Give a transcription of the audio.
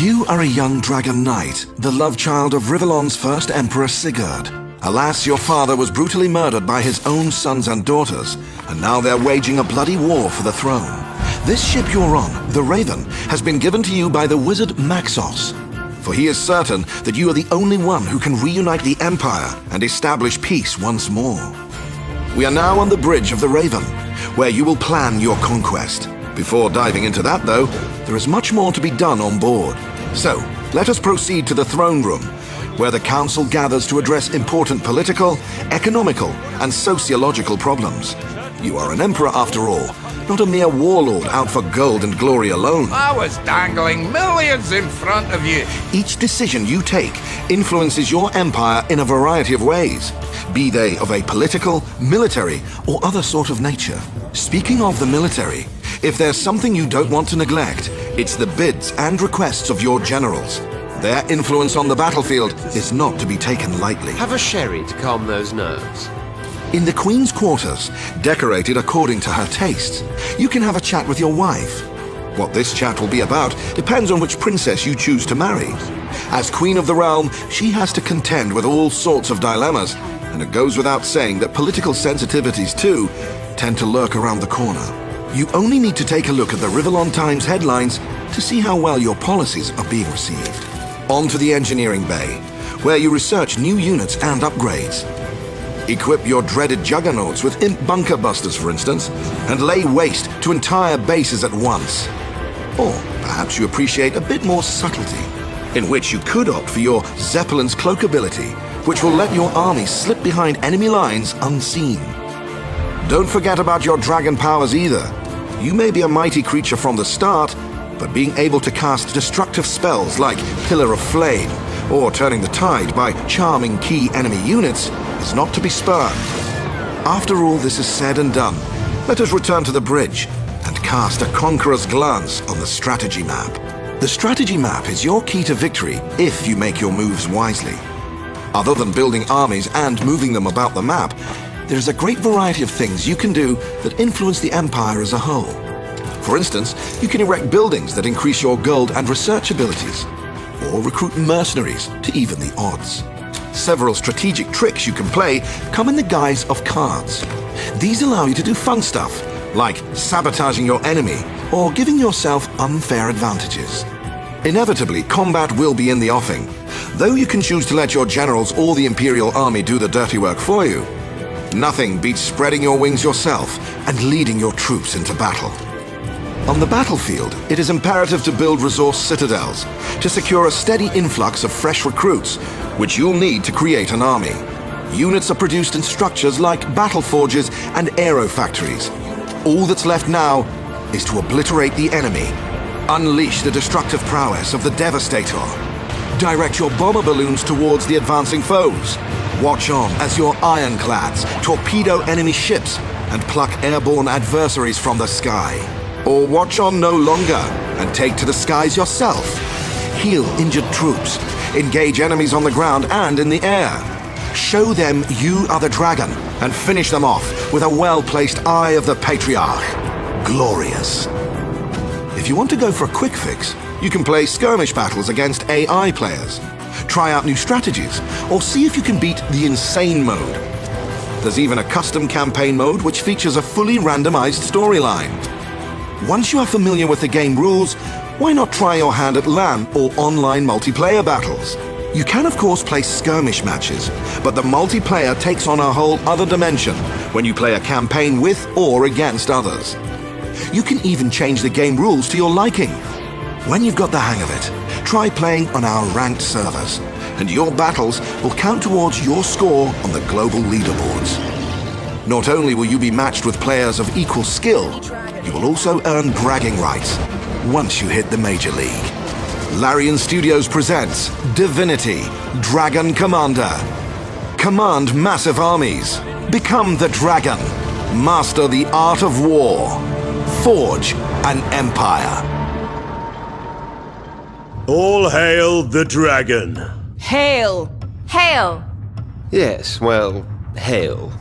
You are a young dragon knight, the love child of Rivellon's first emperor Sigurd. Alas, your father was brutally murdered by his own sons and daughters, and now they're waging a bloody war for the throne. This ship you're on, the Raven, has been given to you by the wizard Maxos, for he is certain that you are the only one who can reunite the Empire and establish peace once more. We are now on the bridge of the Raven, where you will plan your conquest. Before diving into that, though, there is much more to be done on board. So, let us proceed to the throne room, where the Council gathers to address important political, economical, and sociological problems. You are an emperor after all, not a mere warlord out for gold and glory alone. I was dangling millions in front of you. Each decision you take influences your empire in a variety of ways, be they of a political, military, or other sort of nature. Speaking of the military, if there's something you don't want to neglect, it's the bids and requests of your generals. Their influence on the battlefield is not to be taken lightly. Have a sherry to calm those nerves. In the Queen's quarters, decorated according to her tastes, you can have a chat with your wife. What this chat will be about depends on which princess you choose to marry. As Queen of the Realm, she has to contend with all sorts of dilemmas, and it goes without saying that political sensitivities, too, tend to lurk around the corner. You only need to take a look at the Rivellon Times headlines to see how well your policies are being received. On to the engineering bay, where you research new units and upgrades. Equip your dreaded juggernauts with imp bunker busters, for instance, and lay waste to entire bases at once. Or perhaps you appreciate a bit more subtlety, in which you could opt for your Zeppelin's cloak ability, which will let your army slip behind enemy lines unseen. Don't forget about your dragon powers either. You may be a mighty creature from the start, but being able to cast destructive spells like Pillar of Flame, or turning the tide by charming key enemy units, is not to be spurned. After all this is said and done, let us return to the bridge and cast a conqueror's glance on the strategy map. The strategy map is your key to victory if you make your moves wisely. Other than building armies and moving them about the map, there is a great variety of things you can do that influence the Empire as a whole. For instance, you can erect buildings that increase your gold and research abilities, or recruit mercenaries to even the odds. Several strategic tricks you can play come in the guise of cards. These allow you to do fun stuff, like sabotaging your enemy or giving yourself unfair advantages. Inevitably, combat will be in the offing, though you can choose to let your generals or the Imperial Army do the dirty work for you. Nothing beats spreading your wings yourself and leading your troops into battle. On the battlefield, it is imperative to build resource citadels to secure a steady influx of fresh recruits, which you'll need to create an army. Units are produced in structures like battle forges and aero factories. All that's left now is to obliterate the enemy, unleash the destructive prowess of the Devastator, direct your bomber balloons towards the advancing foes, watch on as your ironclads torpedo enemy ships and pluck airborne adversaries from the sky. Or watch on no longer and take to the skies yourself. Heal injured troops, engage enemies on the ground and in the air. Show them you are the dragon and finish them off with a well-placed Eye of the Patriarch. Glorious. If you want to go for a quick fix, you can play skirmish battles against AI players, try out new strategies, or see if you can beat the insane mode. There's even a custom campaign mode which features a fully randomized storyline. Once you are familiar with the game rules, why not try your hand at LAN or online multiplayer battles? You can of course play skirmish matches, but the multiplayer takes on a whole other dimension when you play a campaign with or against others. You can even change the game rules to your liking. When you've got the hang of it, try playing on our ranked servers, and your battles will count towards your score on the global leaderboards. Not only will you be matched with players of equal skill, you will also earn bragging rights once you hit the Major League. Larian Studios presents Divinity, Dragon Commander. Command massive armies. Become the dragon. Master the art of war. Forge an empire. All hail the dragon. Hail! Hail! Yes, well, hail.